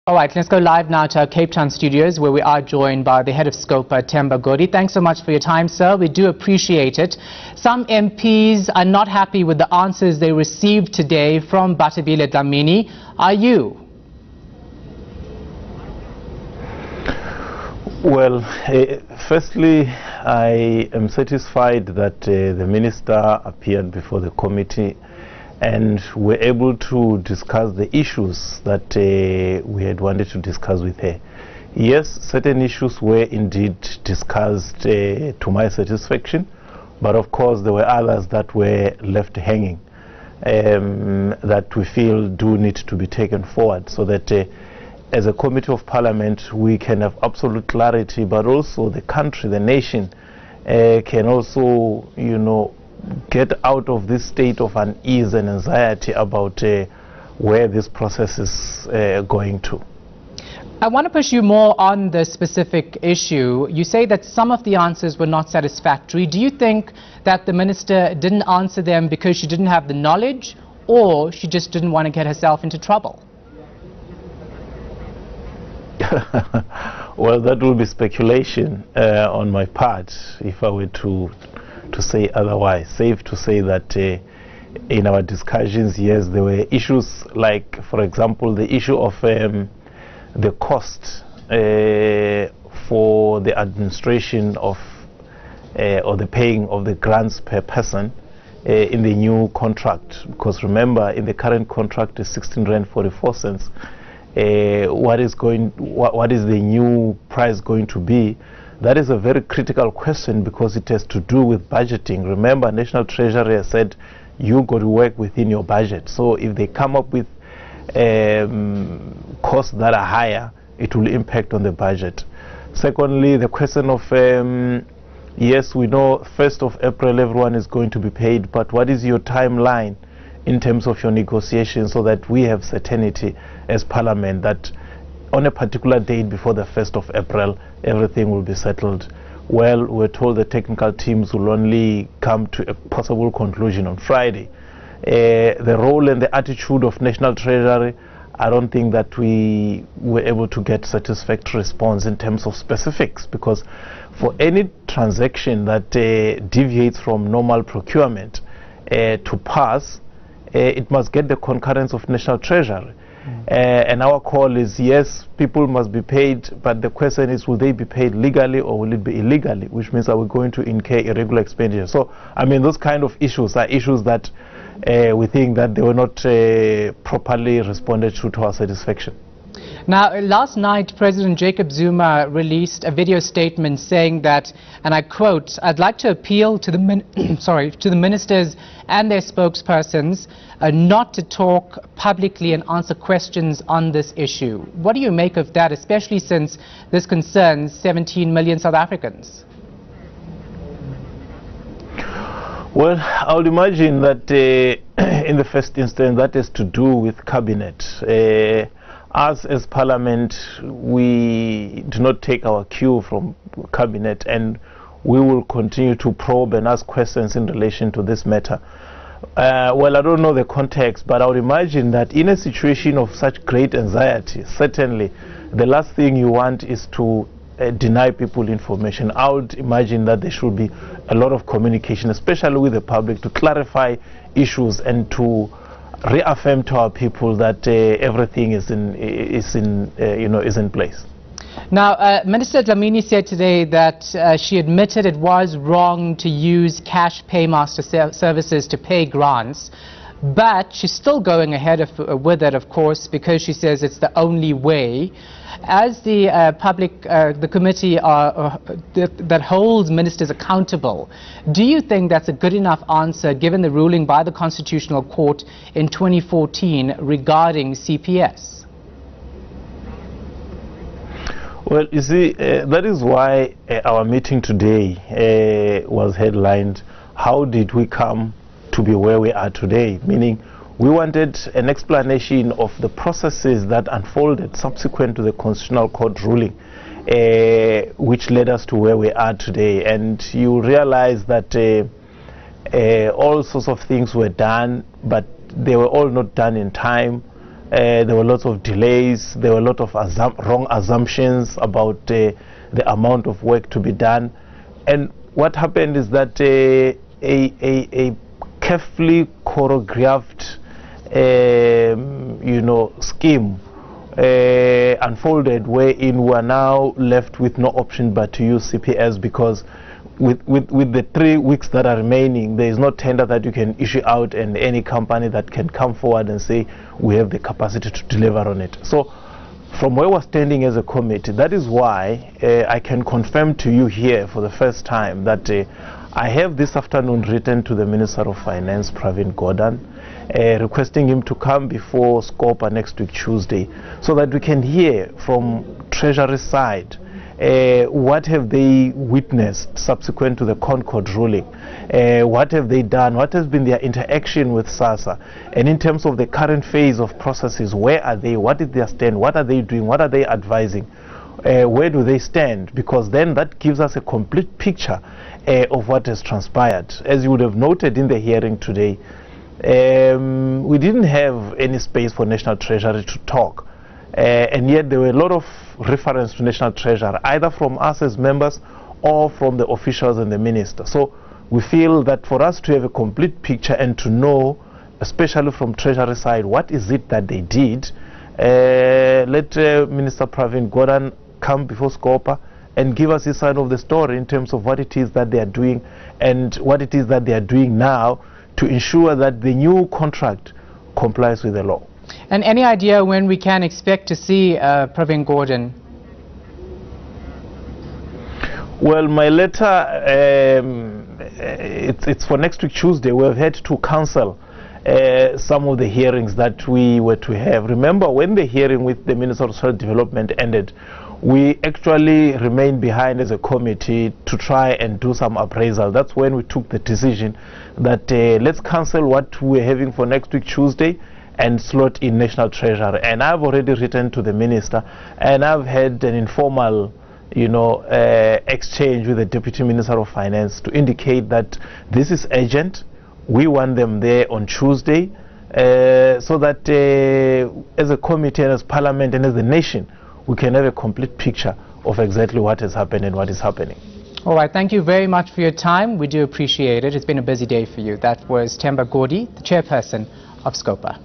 All right, let's go live now to our Cape Town studios, where we are joined by the head of Scopa, Themba Godi. Thanks so much for your time, sir. We do appreciate it. Some MPs are not happy with the answers they received today from Bathabile Dlamini. Are you? Well, firstly, I am satisfied that the minister appeared before the committee and were able to discuss the issues that we had wanted to discuss with her. Yes, certain issues were indeed discussed to my satisfaction, but of course there were others that were left hanging that we feel do need to be taken forward, so that as a committee of parliament we can have absolute clarity, but also the country, the nation can also, you know, get out of this state of unease and anxiety about where this process is going to. I want to push you more on the specific issue. You say that some of the answers were not satisfactory. Do you think that the minister didn't answer them because she didn't have the knowledge, or she just didn't want to get herself into trouble? Well, that will be speculation on my part if I were to say otherwise. Safe to say that in our discussions, yes, there were issues like, for example, the issue of the cost for the administration of or the paying of the grants per person in the new contract. Because remember, in the current contract is 16 Rand 44 cents. What is the new price going to be? That is a very critical question, because it has to do with budgeting. Remember, National Treasury has said you got to work within your budget. So if they come up with costs that are higher, it will impact on the budget. Secondly, the question of yes, we know 1st of April everyone is going to be paid, but what is your timeline in terms of your negotiations, so that we have certainty as Parliament that on a particular date before the 1st of April, everything will be settled? Well, we're told the technical teams will only come to a possible conclusion on Friday. The role and the attitude of National Treasury, I don't think that we were able to get satisfactory response in terms of specifics, because for any transaction that deviates from normal procurement to pass, it must get the concurrence of National Treasury. And our call is, yes, people must be paid, but the question is, will they be paid legally or will it be illegally? Which means, are we going to incur irregular expenditure? So, I mean, those kind of issues are issues that we think that they were not properly responded to our satisfaction. Now, last night, President Jacob Zuma released a video statement saying that, and I quote, "I'd like to appeal to the ministers and their spokespersons not to talk publicly and answer questions on this issue." What do you make of that, especially since this concerns 17 million South Africans? Well, I would imagine that in the first instance that has to do with cabinet. Us as Parliament, we do not take our cue from cabinet, and we will continue to probe and ask questions in relation to this matter. Well, I don't know the context, but I would imagine that in a situation of such great anxiety, certainly the last thing you want is to deny people information. I would imagine that there should be a lot of communication, especially with the public, to clarify issues and to reaffirm to our people that everything is in place. Now, Minister Dlamini said today that she admitted it was wrong to use cash paymaster services to pay grants, but she's still going ahead with it, of course, because she says it's the only way. As the the committee that holds ministers accountable, do you think that's a good enough answer given the ruling by the Constitutional Court in 2014 regarding CPS? Well, you see, that is why our meeting today was headlined, "How did we come to be where we are today?" Meaning, we wanted an explanation of the processes that unfolded subsequent to the Constitutional Court ruling, which led us to where we are today. And you realize that all sorts of things were done, but they were all not done in time. There were lots of delays. There were a lot of wrong assumptions about the amount of work to be done. And what happened is that a carefully choreographed scheme unfolded, wherein we are now left with no option but to use CPS, because with the 3 weeks that are remaining, there is no tender that you can issue out and any company that can come forward and say we have the capacity to deliver on it. So from where we're standing as a committee, that is why I can confirm to you here for the first time that I have this afternoon written to the Minister of Finance, Pravin Gordhan, requesting him to come before Scopa next week Tuesday, so that we can hear from Treasury side what have they witnessed subsequent to the Concord ruling, what have they done, what has been their interaction with SASSA, and in terms of the current phase of processes, where are they, what is their stand, what are they doing, what are they advising, where do they stand, because then that gives us a complete picture of what has transpired. As you would have noted in the hearing today, we didn't have any space for National Treasury to talk, and yet there were a lot of reference to National Treasury, either from us as members or from the officials and the minister. So we feel that for us to have a complete picture and to know, especially from Treasury side, what is it that they did, let Minister Pravin Gordhan come before Scopa and give us his side of the story in terms of what it is that they are doing and what it is that they are doing now to ensure that the new contract complies with the law. And any idea when we can expect to see Pravin Gordhan? Well, my letter, it's for next week Tuesday. We have had to cancel some of the hearings that we were to have. Remember, when the hearing with the Minister of Social Development ended, we actually remained behind as a committee to try and do some appraisal. That's when we took the decision that let's cancel what we're having for next week Tuesday and slot in National Treasury. And I've already written to the Minister, and I've had an informal exchange with the Deputy Minister of Finance to indicate that this is urgent. We want them there on Tuesday, so that as a committee and as Parliament and as the nation, we can have a complete picture of exactly what has happened and what is happening. All right, thank you very much for your time. We do appreciate it. It's been a busy day for you. That was Themba Godi, the chairperson of Scopa.